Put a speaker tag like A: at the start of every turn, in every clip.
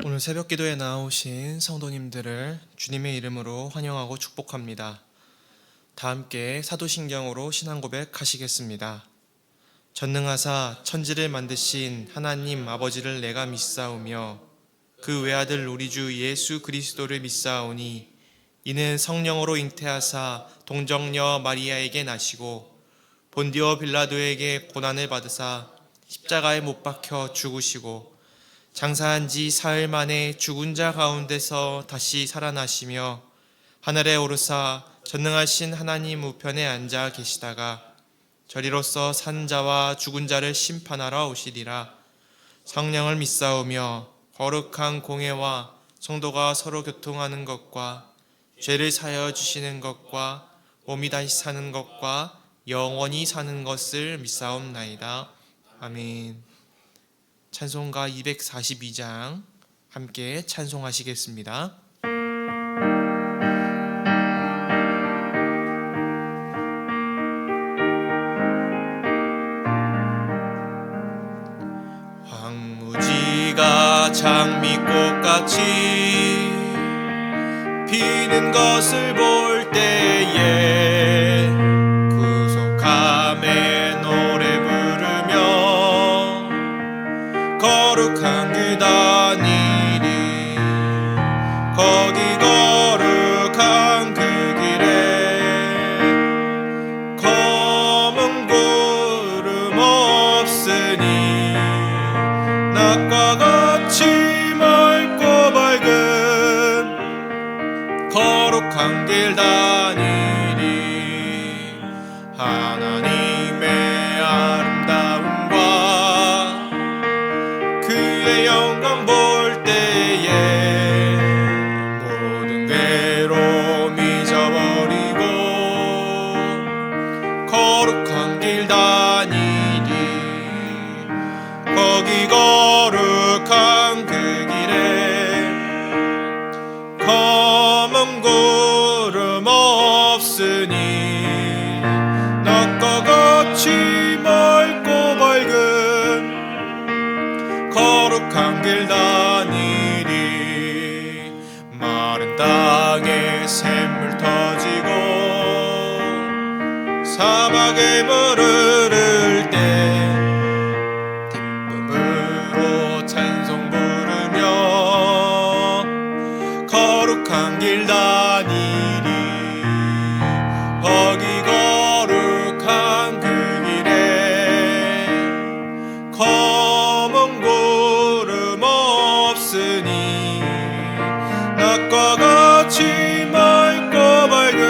A: 오늘 새벽 기도에 나오신 성도님들을 주님의 이름으로 환영하고 축복합니다. 다 함께 사도신경으로 신앙 고백하시겠습니다. 전능하사 천지를 만드신 하나님 아버지를 내가 믿사오며 그 외아들 우리 주 예수 그리스도를 믿사오니 이는 성령으로 잉태하사 동정녀 마리아에게 나시고 본디오 빌라도에게 고난을 받으사 십자가에 못 박혀 죽으시고 장사한 지 사흘 만에 죽은 자 가운데서 다시 살아나시며 하늘에 오르사 전능하신 하나님 우편에 앉아 계시다가 저리로서 산 자와 죽은 자를 심판하러 오시리라. 성령을 믿사오며 거룩한 공회와 성도가 서로 교통하는 것과 죄를 사하여 주시는 것과 몸이 다시 사는 것과 영원히 사는 것을 믿사옵나이다. 아멘. 찬송가 242장 함께 찬송하시겠습니다. 황무지가 장미꽃같이 피는 것을 볼 때에 구속함의 노래 부르며 거룩한 길 다니리. 거기 거룩한 그 길에 검은 구름 없으니 낮과 같이 맑고 밝은 거룩한 길 다니리. 하나님의 아름다움과 그의 영광 볼 때에 모든 괴로움 잊어버리고 거룩한 길 다니리. 거기 거룩한 그 길에 검은 구름 없으니 낮과 같이 맑고 밝은 거룩한 길 다니리. 마른 땅에 샘물 터지고 사막에 물 흐를 때 기쁨으로 찬송 부르며 거룩한 길 다니리. 거기 거룩한 그 길에 검은 구름 없으니 낮과 같이 맑고 밝은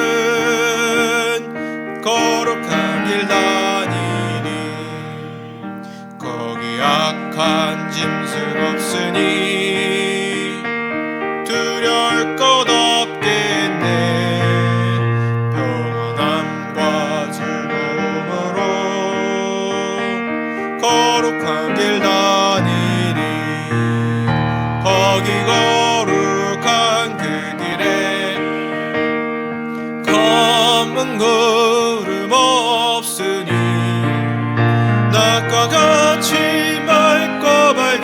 A: 거룩한 길 다니리. 거기 악한 짐승 없으니 두려울 것 없겠네. 평안함과 즐거움으로 거룩한 길 다니리. 거기 거룩한 그 길에 검은 구름 없으니 낮과 같이 맑고 밝은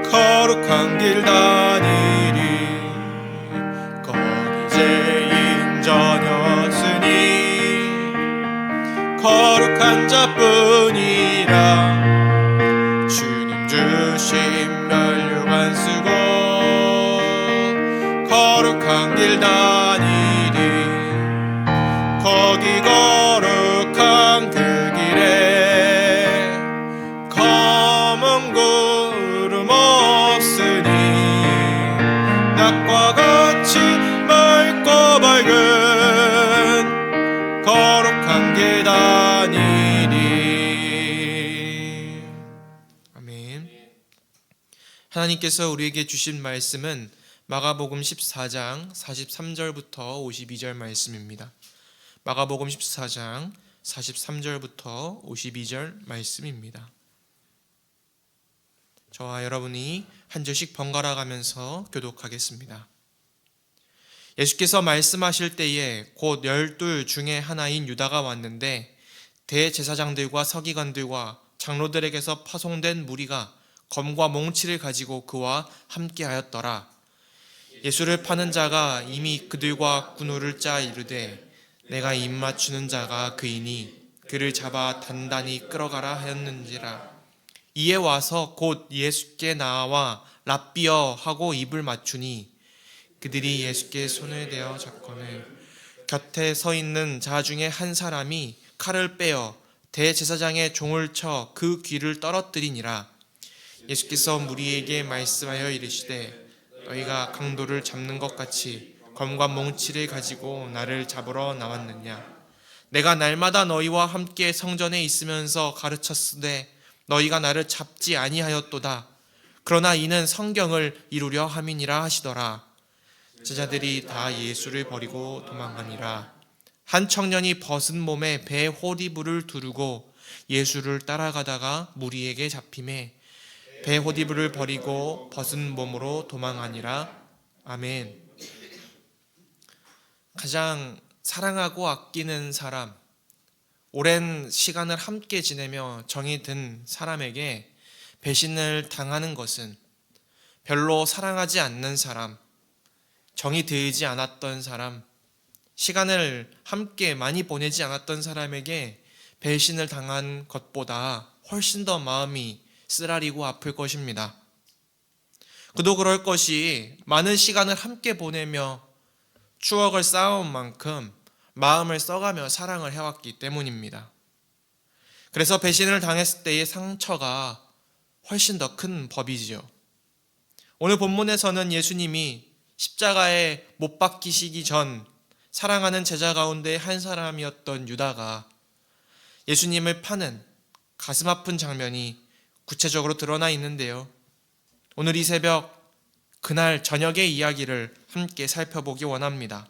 A: 거룩한 길 다니리. 거기 죄인 전혀 없으니 거룩한 자뿐이라. 주님 주신 면류관 쓰고 거룩한 길 다니리. 거기 거룩한 그 길에 검은 구름 없으니 낮과 같이 맑고 밝은 거룩한 길 다니리. 아멘. 하나님께서 우리에게 주신 말씀은 마가복음 14장 43절부터 52절 말씀입니다. 마가복음 14장 43절부터 52절 말씀입니다. 저와 여러분이 한 절씩 번갈아 가면서 교독하겠습니다. 예수께서 말씀하실 때에 곧 12 중에 하나인 유다가 왔는데 대제사장들과 서기관들과 장로들에게서 파송된 무리가 검과 몽치를 가지고 그와 함께하였더라. 예수를 파는 자가 이미 그들과 군우를 짜 이르되 내가 입 맞추는 자가 그이니 그를 잡아 단단히 끌어가라 하였는지라. 이에 와서 곧 예수께 나와 랍비여 하고 입을 맞추니 그들이 예수께 손을 대어 잡거늘 곁에 서 있는 자 중에 한 사람이 칼을 빼어 대제사장의 종을 쳐 그 귀를 떨어뜨리니라. 예수께서 무리에게 말씀하여 이르시되 너희가 강도를 잡는 것 같이 검과 몽치를 가지고 나를 잡으러 나왔느냐. 내가 날마다 너희와 함께 성전에 있으면서 가르쳤으되 너희가 나를 잡지 아니하였도다. 그러나 이는 성경을 이루려 함이니라 하시더라. 제자들이 다 예수를 버리고 도망가니라. 한 청년이 벗은 몸에 배에 호디부를 두르고 예수를 따라가다가 무리에게 잡히매 배 호디부를 버리고 벗은 몸으로 도망하니라. 아멘. 가장 사랑하고 아끼는 사람, 오랜 시간을 함께 지내며 정이 든 사람에게 배신을 당하는 것은 별로 사랑하지 않는 사람, 정이 들지 않았던 사람, 시간을 함께 많이 보내지 않았던 사람에게 배신을 당한 것보다 훨씬 더 마음이 쓰라리고 아플 것입니다. 그도 그럴 것이 많은 시간을 함께 보내며 추억을 쌓아온 만큼 마음을 써가며 사랑을 해왔기 때문입니다. 그래서 배신을 당했을 때의 상처가 훨씬 더 큰 법이지요. 오늘 본문에서는 예수님이 십자가에 못 박히시기 전 사랑하는 제자 가운데 한 사람이었던 유다가 예수님을 파는 가슴 아픈 장면이 구체적으로 드러나 있는데요. 오늘 이 새벽 그날 저녁의 이야기를 함께 살펴보기 원합니다.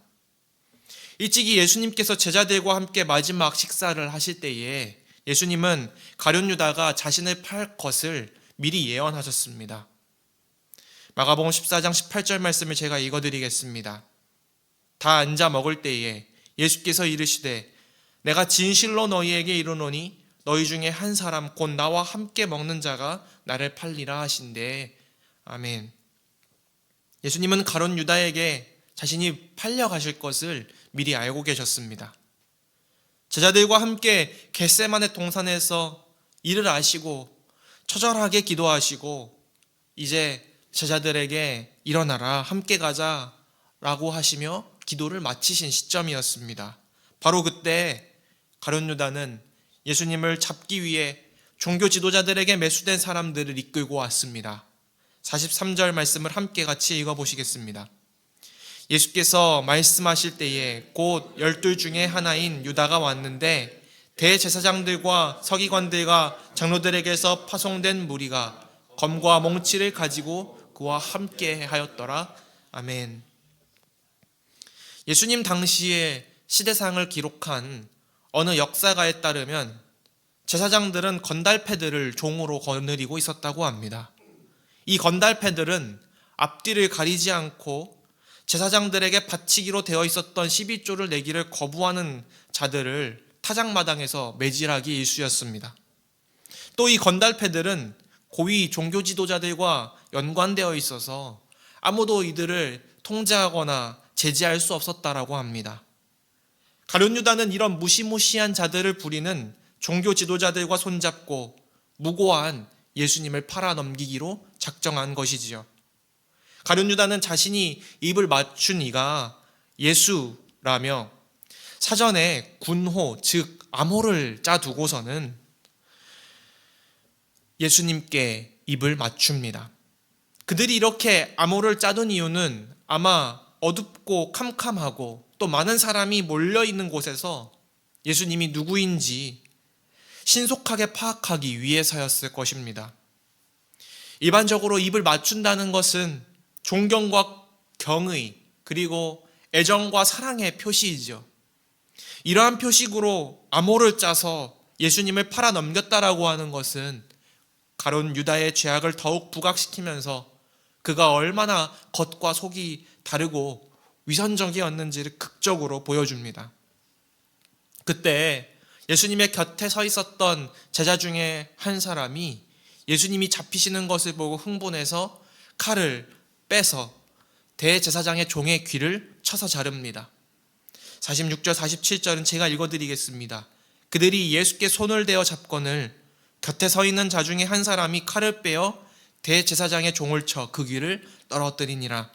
A: 일찍이 예수님께서 제자들과 함께 마지막 식사를 하실 때에 예수님은 가룟 유다가 자신을 팔 것을 미리 예언하셨습니다. 마가복음 14장 18절 말씀을 제가 읽어드리겠습니다. 다 앉아 먹을 때에 예수께서 이르시되 내가 진실로 너희에게 이르노니 너희 중에 한 사람 곧 나와 함께 먹는 자가 나를 팔리라 하신대. 아멘. 예수님은 가룟 유다에게 자신이 팔려가실 것을 미리 알고 계셨습니다. 제자들과 함께 겟세마네 동산에서 이를 아시고 처절하게 기도하시고 이제 제자들에게 일어나라 함께 가자 라고 하시며 기도를 마치신 시점이었습니다. 바로 그때 가룟 유다는 예수님을 잡기 위해 종교 지도자들에게 매수된 사람들을 이끌고 왔습니다. 43절 말씀을 함께 같이 읽어보시겠습니다. 예수께서 말씀하실 때에 곧 12 중에 하나인 유다가 왔는데 대제사장들과 서기관들과 장로들에게서 파송된 무리가 검과 몽치를 가지고 그와 함께 하였더라. 아멘. 예수님 당시의 시대상을 기록한 어느 역사가에 따르면 제사장들은 건달패들을 종으로 거느리고 있었다고 합니다. 이 건달패들은 앞뒤를 가리지 않고 제사장들에게 바치기로 되어 있었던 12조를 내기를 거부하는 자들을 타작마당에서 매질하기 일쑤였습니다. 또 이 건달패들은 고위 종교 지도자들과 연관되어 있어서 아무도 이들을 통제하거나 제지할 수 없었다라고 합니다. 가룟 유다는 이런 무시무시한 자들을 부리는 종교 지도자들과 손잡고 무고한 예수님을 팔아넘기기로 작정한 것이지요. 가룟 유다는 자신이 입을 맞춘 이가 예수라며 사전에 군호, 즉 암호를 짜두고서는 예수님께 입을 맞춥니다. 그들이 이렇게 암호를 짜둔 이유는 아마 어둡고 캄캄하고 또 많은 사람이 몰려있는 곳에서 예수님이 누구인지 신속하게 파악하기 위해서였을 것입니다. 일반적으로 입을 맞춘다는 것은 존경과 경의 그리고 애정과 사랑의 표시이죠. 이러한 표식으로 암호를 짜서 예수님을 팔아넘겼다라고 하는 것은 가룟 유다의 죄악을 더욱 부각시키면서 그가 얼마나 겉과 속이 다르고 위선적이었는지를 극적으로 보여줍니다. 그때 예수님의 곁에 서 있었던 제자 중에 한 사람이 예수님이 잡히시는 것을 보고 흥분해서 칼을 빼서 대제사장의 종의 귀를 쳐서 자릅니다. 46절 47절은 제가 읽어드리겠습니다. 그들이 예수께 손을 대어 잡거늘 곁에 서 있는 자 중에 한 사람이 칼을 빼어 대제사장의 종을 쳐 그 귀를 떨어뜨리니라.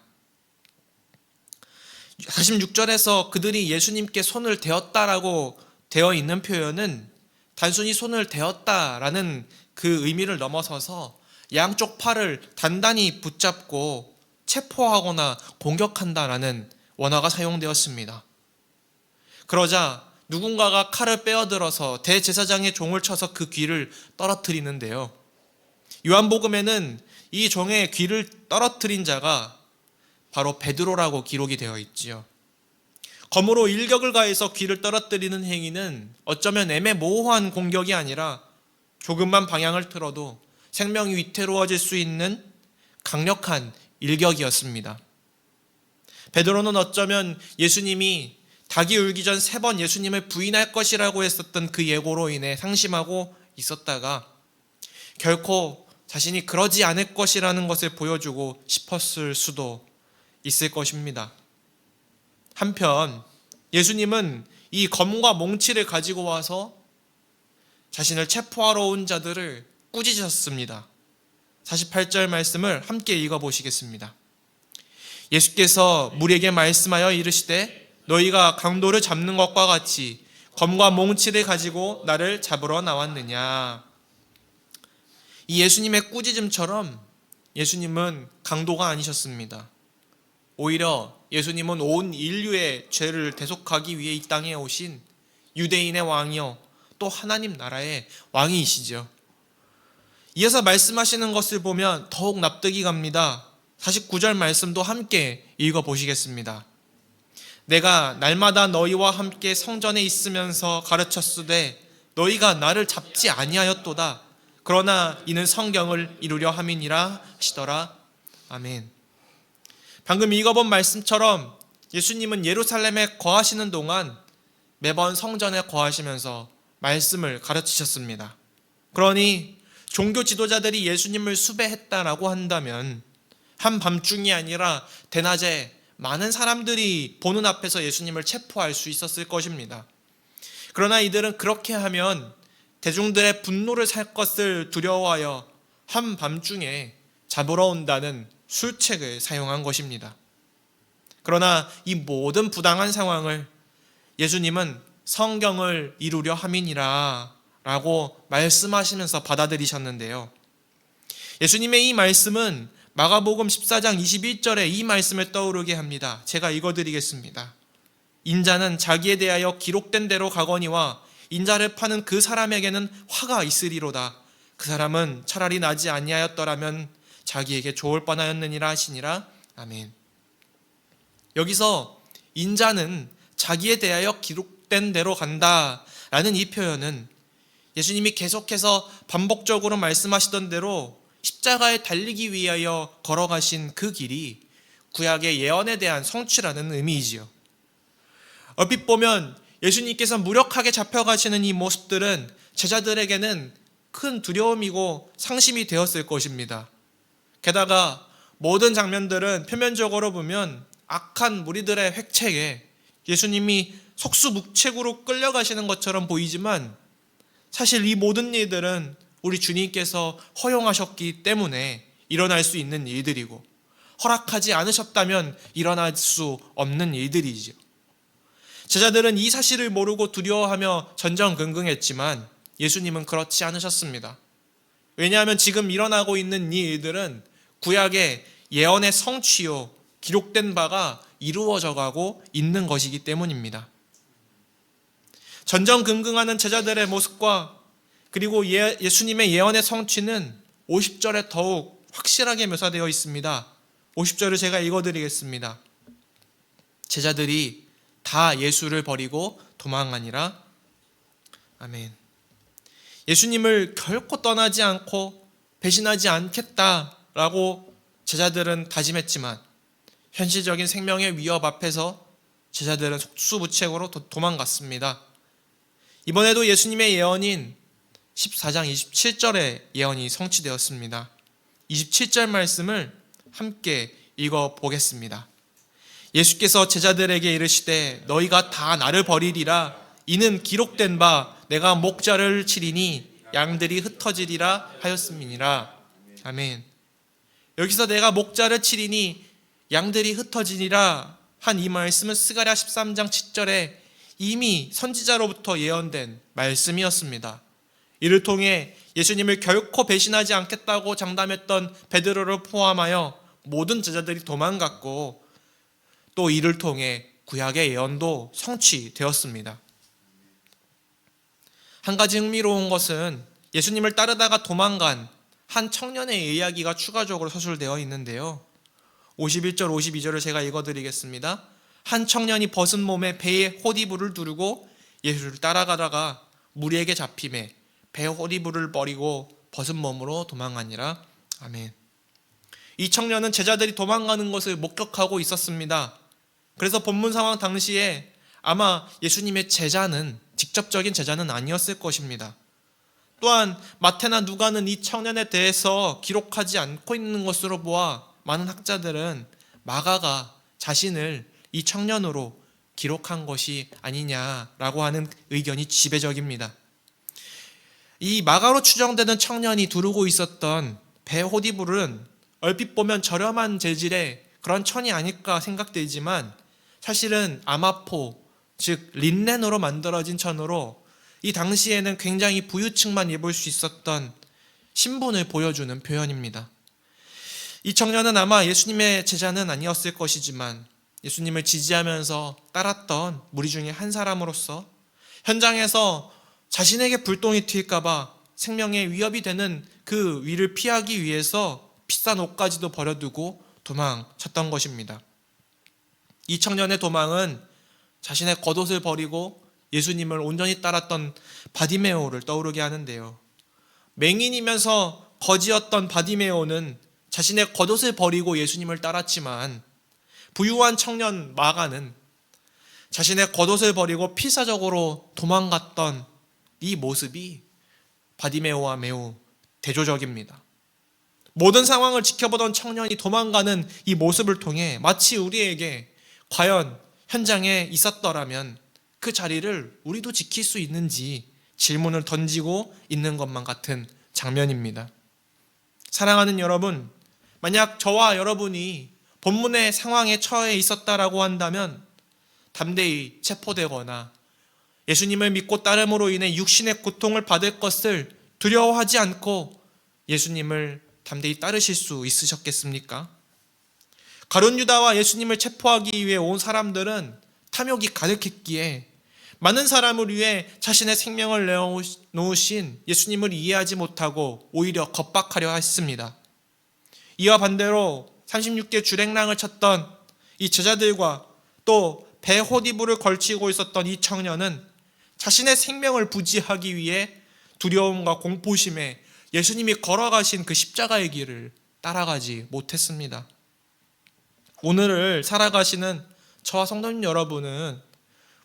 A: 46절에서 그들이 예수님께 손을 대었다라고 되어 있는 표현은 단순히 손을 대었다라는 그 의미를 넘어서서 양쪽 팔을 단단히 붙잡고 체포하거나 공격한다라는 원어가 사용되었습니다. 그러자 누군가가 칼을 빼어들어서 대제사장의 종을 쳐서 그 귀를 떨어뜨리는데요. 요한복음에는 이 종의 귀를 떨어뜨린 자가 바로 베드로라고 기록이 되어 있지요. 검으로 일격을 가해서 귀를 떨어뜨리는 행위는 어쩌면 애매모호한 공격이 아니라 조금만 방향을 틀어도 생명이 위태로워질 수 있는 강력한 일격이었습니다. 베드로는 어쩌면 예수님이 닭이 울기 전 3번 예수님을 부인할 것이라고 했었던 그 예고로 인해 상심하고 있었다가 결코 자신이 그러지 않을 것이라는 것을 보여주고 싶었을 수도 있을 것입니다. 한편 예수님은 이 검과 몽치를 가지고 와서 자신을 체포하러 온 자들을 꾸짖으셨습니다. 48절 말씀을 함께 읽어보시겠습니다. 예수께서 무리에게 말씀하여 이르시되 너희가 강도를 잡는 것과 같이 검과 몽치를 가지고 나를 잡으러 나왔느냐. 이 예수님의 꾸짖음처럼 예수님은 강도가 아니셨습니다. 오히려 예수님은 온 인류의 죄를 대속하기 위해 이 땅에 오신 유대인의 왕이요 또 하나님 나라의 왕이시죠. 이어서 말씀하시는 것을 보면 더욱 납득이 갑니다. 49절 말씀도 함께 읽어보시겠습니다. 내가 날마다 너희와 함께 성전에 있으면서 가르쳤으되 너희가 나를 잡지 아니하였도다. 그러나 이는 성경을 이루려 함이니라 하시더라. 아멘. 방금 읽어본 말씀처럼 예수님은 예루살렘에 거하시는 동안 매번 성전에 거하시면서 말씀을 가르치셨습니다. 그러니 종교 지도자들이 예수님을 수배했다라고 한다면 한밤중이 아니라 대낮에 많은 사람들이 보는 앞에서 예수님을 체포할 수 있었을 것입니다. 그러나 이들은 그렇게 하면 대중들의 분노를 살 것을 두려워하여 한밤중에 잡으러 온다는 술책을 사용한 것입니다. 그러나 이 모든 부당한 상황을 예수님은 성경을 이루려 함이니라 라고 말씀하시면서 받아들이셨는데요. 예수님의 이 말씀은 마가복음 14장 21절에 이 말씀을 떠오르게 합니다. 제가 읽어드리겠습니다. 인자는 자기에 대하여 기록된 대로 가거니와 인자를 파는 그 사람에게는 화가 있으리로다. 그 사람은 차라리 나지 아니하였더라면 자기에게 좋을 뻔하였느니라 하시니라. 아멘. 여기서 인자는 자기에 대하여 기록된 대로 간다라는 이 표현은 예수님이 계속해서 반복적으로 말씀하시던 대로 십자가에 달리기 위하여 걸어가신 그 길이 구약의 예언에 대한 성취라는 의미이지요. 얼핏 보면 예수님께서 무력하게 잡혀가시는 이 모습들은 제자들에게는 큰 두려움이고 상심이 되었을 것입니다. 게다가 모든 장면들은 표면적으로 보면 악한 무리들의 획책에 예수님이 속수무책으로 끌려가시는 것처럼 보이지만 사실 이 모든 일들은 우리 주님께서 허용하셨기 때문에 일어날 수 있는 일들이고 허락하지 않으셨다면 일어날 수 없는 일들이죠. 제자들은 이 사실을 모르고 두려워하며 전전긍긍했지만 예수님은 그렇지 않으셨습니다. 왜냐하면 지금 일어나고 있는 이 일들은 구약의 예언의 성취요 기록된 바가 이루어져 가고 있는 것이기 때문입니다. 전전긍긍하는 제자들의 모습과 그리고 예수님의 예언의 성취는 50절에 더욱 확실하게 묘사되어 있습니다. 50절을 제가 읽어드리겠습니다. 제자들이 다 예수를 버리고 도망하니라. 아멘. 예수님을 결코 떠나지 않고 배신하지 않겠다라고 제자들은 다짐했지만 현실적인 생명의 위협 앞에서 제자들은 속수무책으로 도망갔습니다. 이번에도 예수님의 예언인 14장 27절의 예언이 성취되었습니다. 27절 말씀을 함께 읽어보겠습니다. 예수께서 제자들에게 이르시되 너희가 다 나를 버리리라. 이는 기록된 바 내가 목자를 치리니 양들이 흩어지리라 하였음이니라. 아멘. 여기서 내가 목자를 치리니 양들이 흩어지리라 한 이 말씀은 스가랴 13장 7절에 이미 선지자로부터 예언된 말씀이었습니다. 이를 통해 예수님을 결코 배신하지 않겠다고 장담했던 베드로를 포함하여 모든 제자들이 도망갔고, 또 이를 통해 구약의 예언도 성취되었습니다. 한 가지 흥미로운 것은 예수님을 따르다가 도망간 한 청년의 이야기가 추가적으로 서술되어 있는데요. 51절 52절을 제가 읽어드리겠습니다. 한 청년이 벗은 몸에 배에 호디부를 두르고 예수를 따라가다가 무리에게 잡힘에 배에 호디부를 버리고 벗은 몸으로 도망하니라. 아멘. 이 청년은 제자들이 도망가는 것을 목격하고 있었습니다. 그래서 본문 상황 당시에 아마 예수님의 제자는 직접적인 제자는 아니었을 것입니다. 또한 마태나 누가는 이 청년에 대해서 기록하지 않고 있는 것으로 보아 많은 학자들은 마가가 자신을 이 청년으로 기록한 것이 아니냐라고 하는 의견이 지배적입니다. 이 마가로 추정되는 청년이 두르고 있었던 배 호디불은 얼핏 보면 저렴한 재질의 그런 천이 아닐까 생각되지만 사실은 아마포, 즉 린넨으로 만들어진 천으로 이 당시에는 굉장히 부유층만 입을 수 있었던 신분을 보여주는 표현입니다. 이 청년은 아마 예수님의 제자는 아니었을 것이지만 예수님을 지지하면서 따랐던 무리 중에 한 사람으로서 현장에서 자신에게 불똥이 튈까봐 생명에 위협이 되는 그 위를 피하기 위해서 비싼 옷까지도 버려두고 도망쳤던 것입니다. 이 청년의 도망은 자신의 겉옷을 버리고 예수님을 온전히 따랐던 바디메오를 떠오르게 하는데요. 맹인이면서 거지였던 바디메오는 자신의 겉옷을 버리고 예수님을 따랐지만 부유한 청년 마가는 자신의 겉옷을 버리고 필사적으로 도망갔던 이 모습이 바디메오와 매우 대조적입니다. 모든 상황을 지켜보던 청년이 도망가는 이 모습을 통해 마치 우리에게 과연 현장에 있었더라면 그 자리를 우리도 지킬 수 있는지 질문을 던지고 있는 것만 같은 장면입니다. 사랑하는 여러분, 만약 저와 여러분이 본문의 상황에 처해 있었다라고 한다면 담대히 체포되거나 예수님을 믿고 따름으로 인해 육신의 고통을 받을 것을 두려워하지 않고 예수님을 담대히 따르실 수 있으셨겠습니까? 가룟 유다와 예수님을 체포하기 위해 온 사람들은 탐욕이 가득했기에 많은 사람을 위해 자신의 생명을 내어놓으신 예수님을 이해하지 못하고 오히려 겁박하려 했습니다. 이와 반대로 36개 주랭랑을 쳤던 이 제자들과 또 배 호디부를 걸치고 있었던 이 청년은 자신의 생명을 부지하기 위해 두려움과 공포심에 예수님이 걸어가신 그 십자가의 길을 따라가지 못했습니다. 오늘을 살아가시는 저와 성도님 여러분은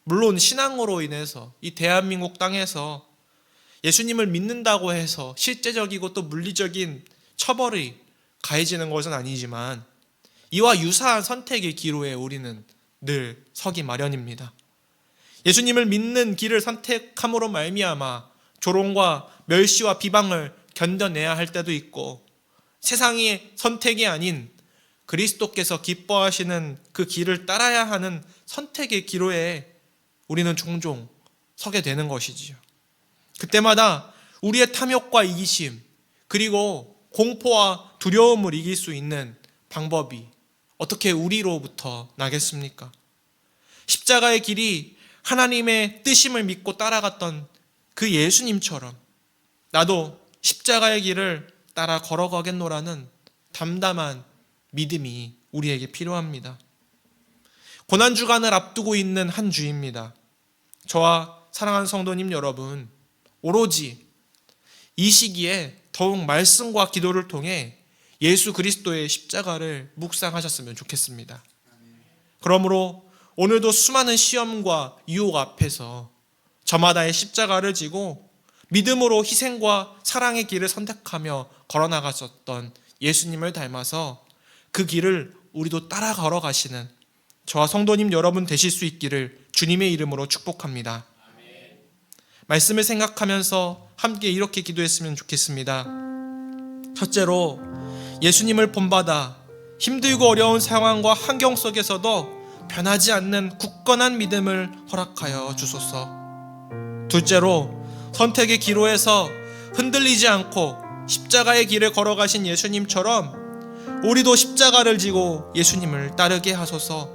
A: 물론 신앙으로 인해서 이 대한민국 땅에서 예수님을 믿는다고 해서 실제적이고 또 물리적인 처벌이 가해지는 것은 아니지만 이와 유사한 선택의 기로에 우리는 늘 서기 마련입니다. 예수님을 믿는 길을 선택함으로 말미암아 조롱과 멸시와 비방을 견뎌내야 할 때도 있고 세상의 선택이 아닌 그리스도께서 기뻐하시는 그 길을 따라야 하는 선택의 기로에 우리는 종종 서게 되는 것이지요. 그때마다 우리의 탐욕과 이기심 그리고 공포와 두려움을 이길 수 있는 방법이 어떻게 우리로부터 나겠습니까? 십자가의 길이 하나님의 뜻임을 믿고 따라갔던 그 예수님처럼 나도 십자가의 길을 따라 걸어가겠노라는 담담한 믿음이 우리에게 필요합니다. 고난주간을 앞두고 있는 한 주입니다. 저와 사랑하는 성도님 여러분, 오로지 이 시기에 더욱 말씀과 기도를 통해 예수 그리스도의 십자가를 묵상하셨으면 좋겠습니다. 그러므로 오늘도 수많은 시험과 유혹 앞에서 저마다의 십자가를 지고 믿음으로 희생과 사랑의 길을 선택하며 걸어나가셨던 예수님을 닮아서 그 길을 우리도 따라 걸어가시는 저와 성도님 여러분 되실 수 있기를 주님의 이름으로 축복합니다. 말씀을 생각하면서 함께 이렇게 기도했으면 좋겠습니다. 첫째로, 예수님을 본받아 힘들고 어려운 상황과 환경 속에서도 변하지 않는 굳건한 믿음을 허락하여 주소서. 둘째로, 선택의 기로에서 흔들리지 않고 십자가의 길을 걸어가신 예수님처럼 우리도 십자가를 지고 예수님을 따르게 하소서.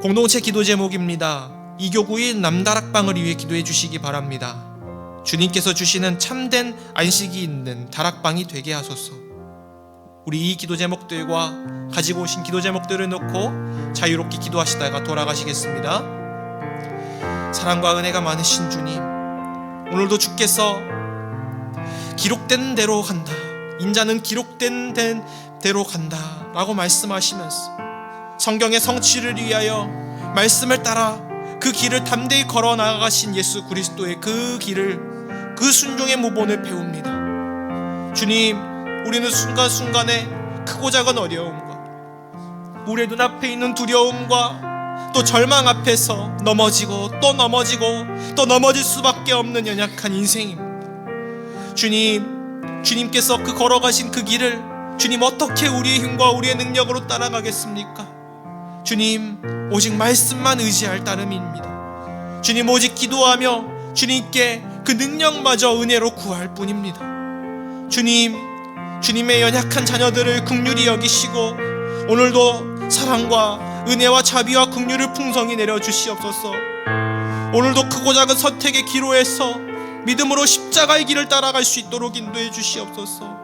A: 공동체 기도 제목입니다. 이교구인 남다락방을 위해 기도해 주시기 바랍니다. 주님께서 주시는 참된 안식이 있는 다락방이 되게 하소서. 우리 이 기도 제목들과 가지고 오신 기도 제목들을 놓고 자유롭게 기도하시다가 돌아가시겠습니다. 사랑과 은혜가 많으신 주님, 오늘도 주께서 기록된 대로 간다, 인자는 기록된 대로 간다 라고 말씀하시면서 성경의 성취를 위하여 말씀을 따라 그 길을 담대히 걸어 나가신 예수 그리스도의 그 길을, 그 순종의 모본을 배웁니다. 주님, 우리는 순간순간에 크고 작은 어려움과 우리의 눈앞에 있는 두려움과 또 절망 앞에서 넘어지고 또 넘어지고 또 넘어질 수밖에 없는 연약한 인생입니다. 주님, 주님께서 그 걸어가신 그 길을 주님 어떻게 우리의 힘과 우리의 능력으로 따라가겠습니까? 주님, 오직 말씀만 의지할 따름입니다. 주님, 오직 기도하며 주님께 그 능력마저 은혜로 구할 뿐입니다. 주님, 주님의 연약한 자녀들을 긍휼히 여기시고 오늘도 사랑과 은혜와 자비와 긍휼을 풍성히 내려주시옵소서. 오늘도 크고 작은 선택의 기로에서 믿음으로 십자가의 길을 따라갈 수 있도록 인도해 주시옵소서.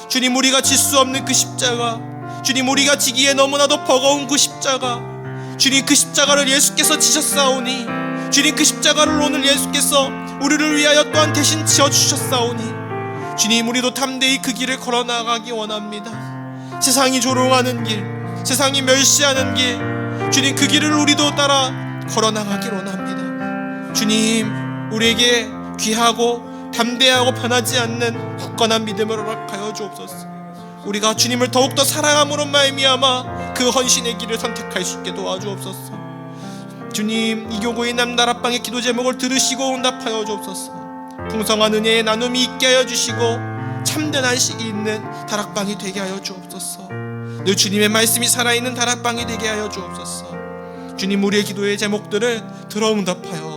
A: 주님, 우리가 질 수 없는 그 십자가, 주님, 우리가 지기에 너무나도 버거운 그 십자가, 주님, 그 십자가를 예수께서 지셨사오니, 주님, 그 십자가를 오늘 예수께서 우리를 위하여 또한 대신 지어주셨사오니, 주님, 우리도 담대히 그 길을 걸어나가기 원합니다. 세상이 조롱하는 길, 세상이 멸시하는 길, 주님, 그 길을 우리도 따라 걸어나가길 원합니다. 주님, 우리에게 귀하고 담대하고 변하지 않는 굳건한 믿음을 허락하여 주옵소서. 우리가 주님을 더욱더 사랑함으로 말미암아 그 헌신의 길을 선택할 수 있게 도와주옵소서. 주님, 이교구의 남다락방의 기도 제목을 들으시고 응답하여 주옵소서. 풍성한 은혜의 나눔이 있게 하여 주시고 참된 안식이 있는 다락방이 되게 하여 주옵소서. 늘 주님의 말씀이 살아있는 다락방이 되게 하여 주옵소서. 주님, 우리의 기도의 제목들을 들어 응답하여